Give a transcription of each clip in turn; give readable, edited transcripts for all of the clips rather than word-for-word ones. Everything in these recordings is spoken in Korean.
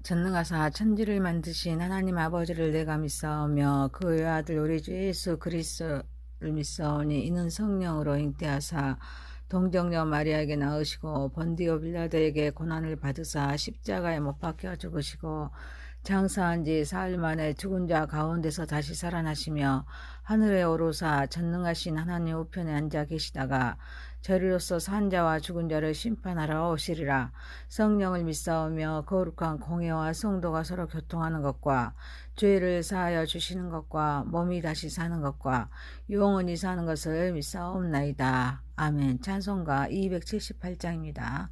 전능하사 천지를 만드신 하나님 아버지를 내가 믿사오며 그 외아들 우리 주 예수 그리스도를 믿사오니 이는 성령으로 잉태하사 동정녀 마리아에게 낳으시고 본디오 빌라도에게 고난을 받으사 십자가에 못 박혀 죽으시고 장사한 지 사흘 만에 죽은 자 가운데서 다시 살아나시며 하늘에 오르사 전능하신 하나님 우편에 앉아 계시다가 저리로서 산 자와 죽은 자를 심판하러 오시리라. 성령을 믿사오며 거룩한 공회와 성도가 서로 교통하는 것과 죄를 사하여 주시는 것과 몸이 다시 사는 것과 영원히 사는 것을 믿사옵나이다. 아멘. 찬송가 278장입니다.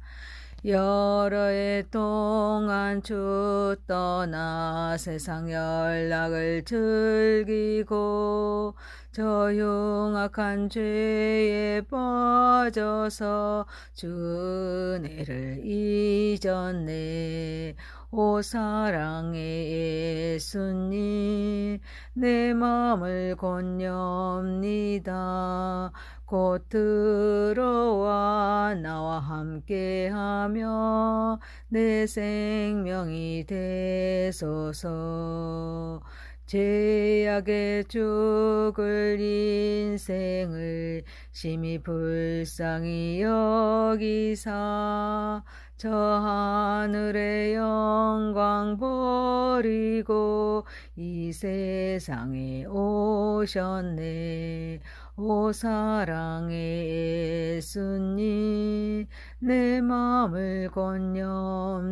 여러 해 동안 주 떠나 세상 연락을 즐기고 저 흉악한 죄에 빠져서 주 은혜를 잊었네. 오 사랑의 예수님 내 마음을 권유합니다. 곧 들어와 나와 함께하며 내 생명이 되소서. 죄악에 죽을 인생을 심히 불쌍히 여기사 저 하늘의 영광 버리고 이 세상에 오셨네. 오 사랑의 예수님 내 마음을 권유합니다.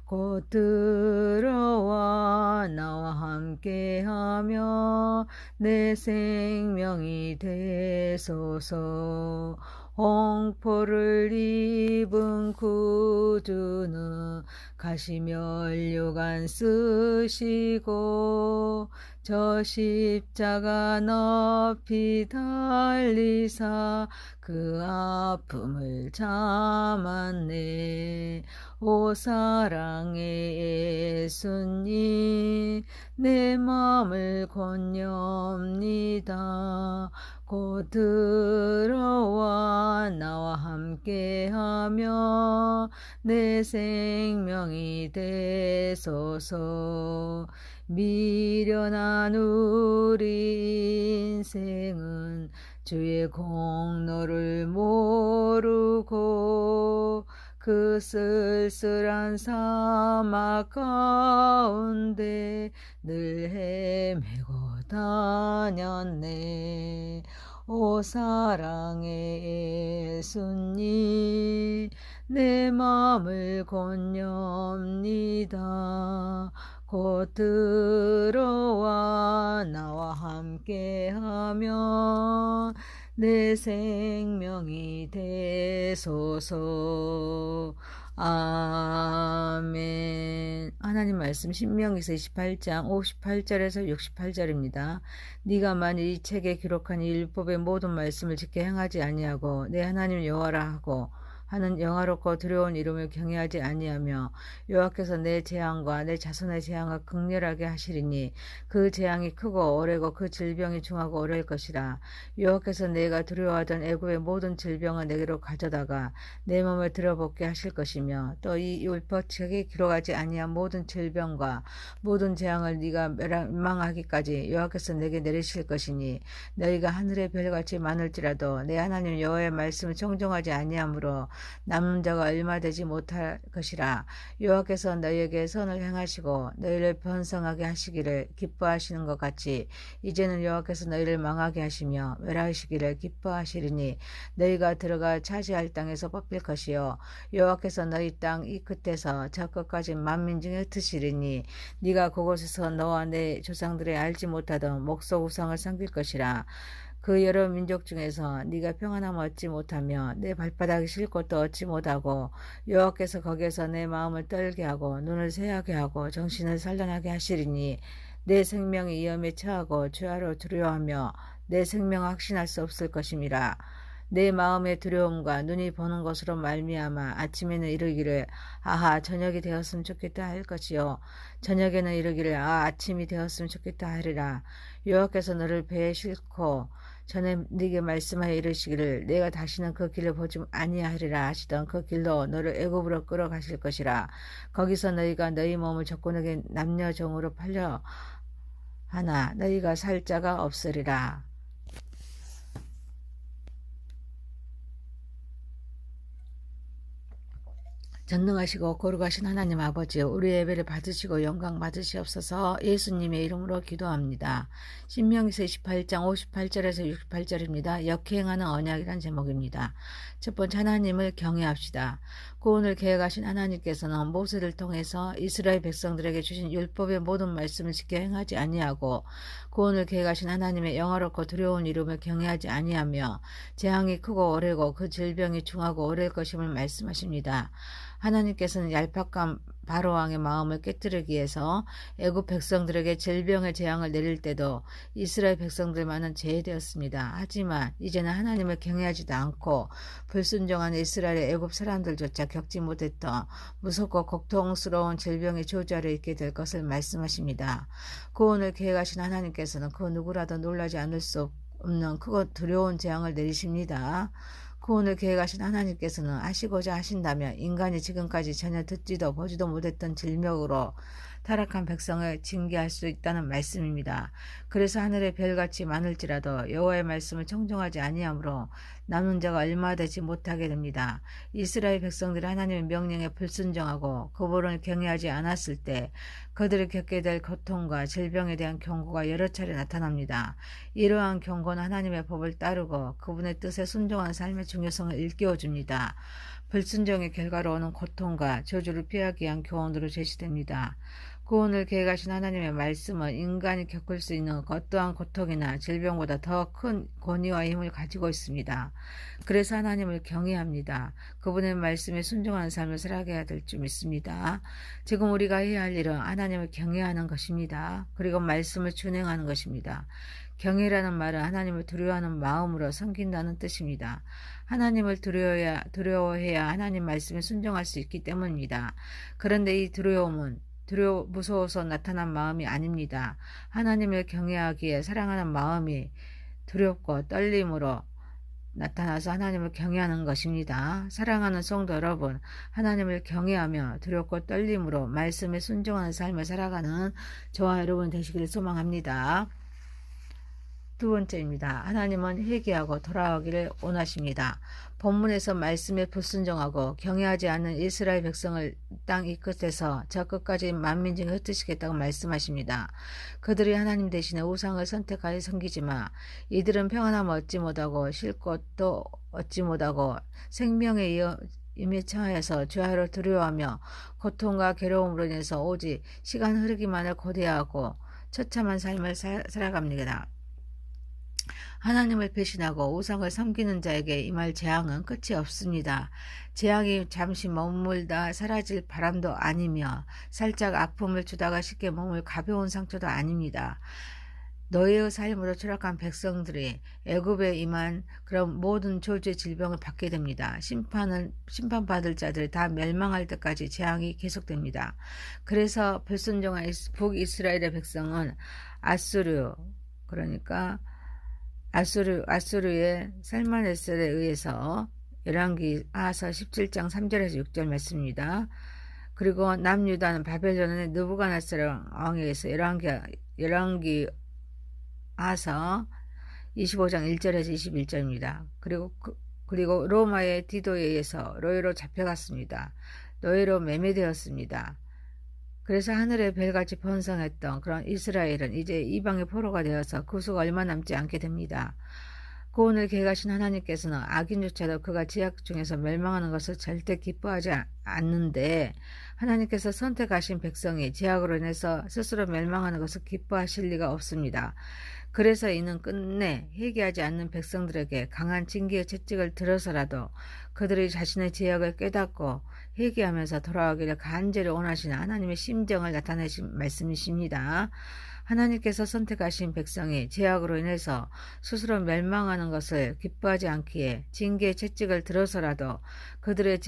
곧 들어와 나와 함께하며 내 생명이 되소서. 홍포를 입은 구주는 가시면류관 쓰시고 저 십자가 높이 달리사 그 아픔을 참았네. 오 사랑의 예수님 내 마음을 권유합니다. 곧 들어와 나와 함께하며 내 생명이 되소서. 미련한 우리 인생은 주의 공로를 모르고 그 쓸쓸한 사막 가운데 늘 헤매고 다녔네. 오 사랑의 예수님 내 마음을 권유합니다. 곧 들어와 나와 함께하며 내 생명이 되소서. 아멘. 하나님 말씀 신명기서 28장 58절에서 68절입니다. 네가 만일 이 책에 기록한 이 율법의 모든 말씀을 지켜 행하지 아니하고 내 하나님 여호와라 하고 하는 영화롭고 두려운 이름을 경외하지 아니하며 여호와께서 내 재앙과 내 자손의 재앙을 극렬하게 하시리니 그 재앙이 크고 오래고 그 질병이 중하고 오래일 것이라. 여호와께서 내가 두려워하던 애굽의 모든 질병을 내게로 가져다가 내 몸을 들어볶게 하실 것이며 또 이 율법책에 기록하지 아니한 모든 질병과 모든 재앙을 네가 멸망하기까지 여호와께서 내게 내리실 것이니 너희가 하늘의 별같이 많을지라도 내 하나님 여호와의 말씀을 청종하지 아니하므로 남은 자가 얼마 되지 못할 것이라. 여호와께서 너희에게 선을 행하시고 너희를 번성하게 하시기를 기뻐하시는 것 같이 이제는 여호와께서 너희를 망하게 하시며 멸하시기를 기뻐하시리니 너희가 들어가 차지할 땅에서 뽑힐 것이요 여호와께서 너희 땅 이 끝에서 저 끝까지 만민 중에 흩으시리니 네가 그곳에서 너와 내 조상들의 알지 못하던 목소 우상을 섬길 것이라. 그 여러 민족 중에서 네가 평안함을 얻지 못하며 내 발바닥이 쉴 곳도 얻지 못하고 여호와께서 거기에서 내 마음을 떨게 하고 눈을 새하게 하고 정신을 산란하게 하시리니 내 생명이 위험에 처하고 죄하로 두려워하며 내 생명 확신할 수 없을 것임이라. 내 마음의 두려움과 눈이 보는 것으로 말미암아 아침에는 이르기를 아하 저녁이 되었으면 좋겠다 할 것이요 저녁에는 이르기를 아침이 되었으면 좋겠다 하리라. 여호와께서 너를 배에 싣고 전에 네게 말씀하여 이르시기를 내가 다시는 그 길을 보지 아니하리라 하시던 그 길로 너를 애굽으로 끌어가실 것이라. 거기서 너희가 너희 몸을 적군에게 남녀 종으로 팔려 하나 너희가 살 자가 없으리라. 전능하시고 거룩하신 하나님 아버지, 우리 예배를 받으시고 영광 받으시옵소서. 예수님의 이름으로 기도합니다. 신명기서 28장 58절에서 68절입니다. 역행하는 언약이란 제목입니다. 첫 번째, 하나님을 경외합시다. 구원을 계획하신 하나님께서는 모세를 통해서 이스라엘 백성들에게 주신 율법의 모든 말씀을 지켜 행하지 아니하고, 구원을 계획하신 하나님의 영화롭고 두려운 이름을 경외하지 아니하며 재앙이 크고 오래고 그 질병이 중하고 오래일 것임을 말씀하십니다. 하나님께서는 얄팍한 바로왕의 마음을 깨뜨리기 위해서 애굽 백성들에게 질병의 재앙을 내릴 때도 이스라엘 백성들만은 제외되었습니다. 하지만 이제는 하나님을 경외하지도 않고 불순종한 이스라엘의 애굽 사람들조차 겪지 못했던 무섭고 고통스러운 질병의 저주아래 있게 될 것을 말씀하십니다. 구원을 계획하신 하나님께서는 그 누구라도 놀라지 않을 수 없는 크고 두려운 재앙을 내리십니다. 구원을 계획하신 하나님께서는 하시고자 하신다면 인간이 지금까지 전혀 듣지도 보지도 못했던 질병으로 타락한 백성을 징계할 수 있다는 말씀입니다. 그래서 하늘의 별같이 많을지라도 여호와의 말씀을 청종하지 아니하므로 남은 자가 얼마 되지 못하게 됩니다. 이스라엘 백성들이 하나님의 명령에 불순종하고 그분을 경외하지 않았을 때 그들이 겪게 될 고통과 질병에 대한 경고가 여러 차례 나타납니다. 이러한 경고는 하나님의 법을 따르고 그분의 뜻에 순종하는 삶의 중요성을 일깨워줍니다. 불순종의 결과로 오는 고통과 저주를 피하기 위한 교훈으로 제시됩니다. 구원을 계획하신 하나님의 말씀은 인간이 겪을 수 있는 어떠한 고통이나 질병보다 더 큰 권위와 힘을 가지고 있습니다. 그래서 하나님을 경외합니다. 그분의 말씀에 순종하는 삶을 살아가야 될 줄 믿습니다. 지금 우리가 해야 할 일은 하나님을 경외하는 것입니다. 그리고 말씀을 준행하는 것입니다. 경외라는 말은 하나님을 두려워하는 마음으로 섬긴다는 뜻입니다. 하나님을 두려워해야 하나님 말씀에 순종할 수 있기 때문입니다. 그런데 이 두려움은 무서워서 나타난 마음이 아닙니다. 하나님을 경외하기에 사랑하는 마음이 두렵고 떨림으로 나타나서 하나님을 경외하는 것입니다. 사랑하는 성도 여러분, 하나님을 경외하며 두렵고 떨림으로 말씀에 순종하는 삶을 살아가는 저와 여러분 되시기를 소망합니다. 두 번째입니다. 하나님은 회개하고 돌아오기를 원하십니다. 본문에서 말씀에 불순종하고 경외하지 않는 이스라엘 백성을 땅 이 끝에서 저 끝까지 만민 중에 흩으시겠다고 말씀하십니다. 그들이 하나님 대신에 우상을 선택하여 섬기지만 이들은 평안함을 얻지 못하고 쉴 곳도 얻지 못하고 생명의 임에 처하여서 죄악을 두려워하며 고통과 괴로움으로 인해서 오직 시간 흐르기만을 고대하고 처참한 삶을 살아갑니다. 하나님을 배신하고 우상을 섬기는 자에게 임할 재앙은 끝이 없습니다. 재앙이 잠시 머물다 사라질 바람도 아니며 살짝 아픔을 주다가 쉽게 머물 가벼운 상처도 아닙니다. 너희의 삶으로 추락한 백성들이 애굽에 임한 그런 모든 저주의 질병을 받게 됩니다. 심판받을 자들이 다 멸망할 때까지 재앙이 계속됩니다. 그래서 불순종한 북이스라엘의 백성은 아수르의 살마네셀에 의해서 열왕기 아하서 17장 3절에서 6절 말씀입니다. 그리고 남유다는 바벨론의 느부갓네살 왕에 의해서 열왕기 아하서 25장 1절에서 21절입니다. 그리고 로마의 디도에 의해서 노예로 잡혀갔습니다. 노예로 매매되었습니다. 그래서 하늘의 별같이 번성했던 그런 이스라엘은 이제 이방의 포로가 되어서 구수가 얼마 남지 않게 됩니다. 구원을 계획하신 하나님께서는 악인조차도 그가 지약 중에서 멸망하는 것을 절대 기뻐하지 않는데 하나님께서 선택하신 백성이 지약으로 인해서 스스로 멸망하는 것을 기뻐하실 리가 없습니다. 그래서 이는 끝내 회개하지 않는 백성들에게 강한 징계의 채찍을 들어서라도 그들이 자신의 죄악을 깨닫고 회개하면서 돌아오기를 간절히 원하시는 하나님의 심정을 나타내신 말씀이십니다. 하나님께서 선택하신 백성이 죄악으로 인해서 스스로 멸망하는 것을 기뻐하지 않기에 징계의 채찍을 들어서라도 그들의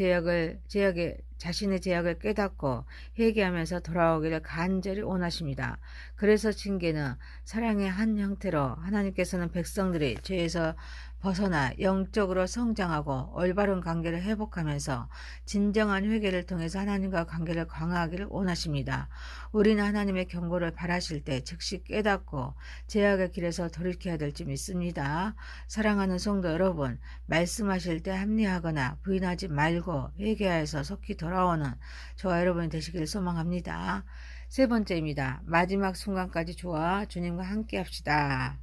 자신의 죄악을 깨닫고 회개하면서 돌아오기를 간절히 원하십니다. 그래서 징계는 사랑의 한 형태로 하나님께서는 백성들이 죄에서 벗어나 영적으로 성장하고 올바른 관계를 회복하면서 진정한 회개를 통해서 하나님과 관계를 강화하기를 원하십니다. 우리는 하나님의 경고를 바라실 때 즉시 깨닫고 죄악의 길에서 돌이켜야 될지 믿습니다. 사랑하는 성도 여러분, 말씀하실 때 합리하거나 부인하지 말고 회개하여서 속히 돌아오는 저와 여러분이 되시기를 소망합니다. 세 번째입니다. 마지막 순간까지 주와 주님과 함께 합시다.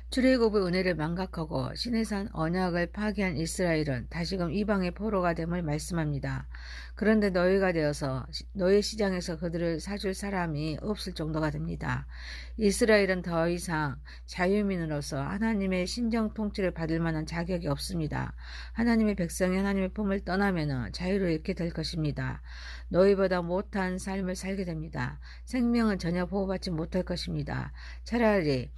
출애굽의 은혜를 망각하고 시내산 언약을 파기한 이스라엘은 다시금 이방의 포로가 됨을 말씀합니다. 그런데 너희가 되어서 너희 시장에서 그들을 사줄 사람이 없을 정도가 됩니다. 이스라엘은 더 이상 자유민으로서 하나님의 신정 통치를 받을 만한 자격이 없습니다. 하나님의 백성이 하나님의 품을 떠나면 자유를 잃게 될 것입니다. 너희보다 못한 삶을 살게 됩니다. 생명은 전혀 보호받지 못할 것입니다. 차라리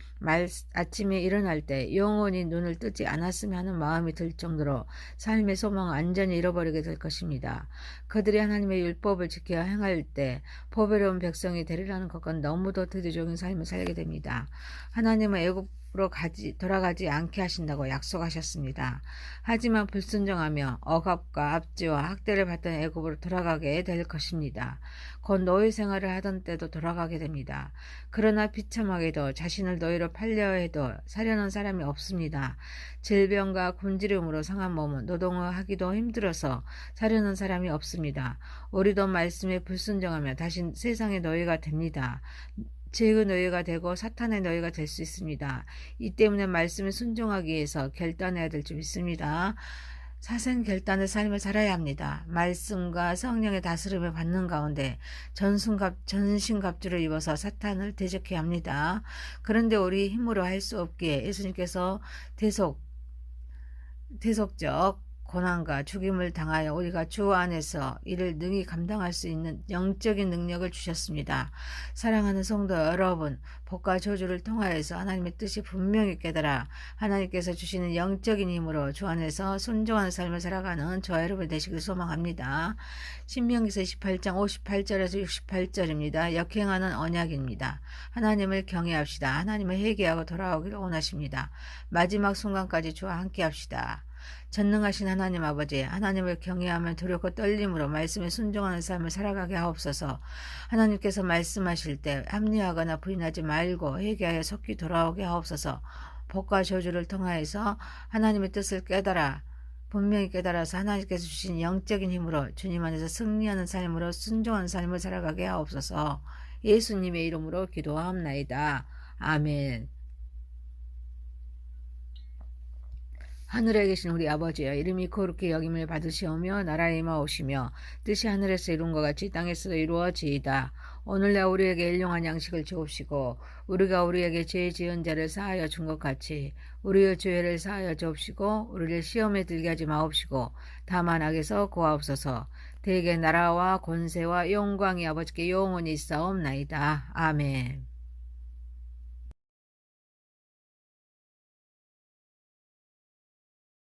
아침에 일어날 때 영원히 눈을 뜨지 않았으면 하는 마음이 들 정도로 삶의 소망을 완전히 잃어버리게 될 것입니다. 그들이 하나님의 율법을 지켜 행할 때 보배로운 백성이 되리라는 것과는 너무도 대조적인 삶을 살게 됩니다. 하나님은 애굽으로 돌아가지 않게 하신다고 약속하셨습니다. 하지만 불순종하며 억압과 압제와 학대를 받던 애굽으로 돌아가게 될 것입니다. 곧 노예 생활을 하던 때도 돌아가게 됩니다. 그러나 비참하게도 자신을 노예로 팔려 해도 사려는 사람이 없습니다. 질병과 굶주림으로 상한 몸은 노동을 하기도 힘들어서 사려는 사람이 없습니다. 우리도 말씀에 불순종하며 다시 세상의 노예가 됩니다. 죄의 노예가 되고 사탄의 노예가 될 수 있습니다. 이 때문에 말씀에 순종하기 위해서 결단해야 될 줄 믿습니다. 사생결단의 삶을 살아야 합니다. 말씀과 성령의 다스림을 받는 가운데 전신갑주를 입어서 사탄을 대적해야 합니다. 그런데 우리 힘으로 할 수 없기에 예수님께서 대속적 고난과 죽임을 당하여 우리가 주 안에서 이를 능히 감당할 수 있는 영적인 능력을 주셨습니다. 사랑하는 성도 여러분, 복과 저주를 통하여서 하나님의 뜻이 분명히 깨달아 하나님께서 주시는 영적인 힘으로 주 안에서 순종하는 삶을 살아가는 저와 여러분 되시길 소망합니다. 신명기서 28장 58절에서 68절입니다. 역행하는 언약입니다. 하나님을 경외합시다. 하나님을 회개하고 돌아오기를 원하십니다. 마지막 순간까지 주와 함께 합시다. 전능하신 하나님 아버지, 하나님을 경외하며 두렵고 떨림으로 말씀에 순종하는 삶을 살아가게 하옵소서. 하나님께서 말씀하실 때 합리하거나 부인하지 말고 회개하여 속히 돌아오게 하옵소서. 복과 저주를 통하여서 하나님의 뜻을 분명히 깨달아서 하나님께서 주신 영적인 힘으로 주님 안에서 승리하는 삶으로 순종하는 삶을 살아가게 하옵소서. 예수님의 이름으로 기도하옵나이다. 아멘. 하늘에 계신 우리 아버지여, 이름이 거룩히 여김을 받으시오며 나라에 임하오시며 뜻이 하늘에서 이룬 것 같이 땅에서도 이루어지이다. 오늘날 우리에게 일용할 양식을 주옵시고 우리가 우리에게 죄 지은 자를 사하여 준 것 같이 우리의 죄를 사하여 주옵시고 우리를 시험에 들게 하지 마옵시고 다만 악에서 구하옵소서. 대개 나라와 권세와 영광이 아버지께 영원히 있사옵나이다. 아멘.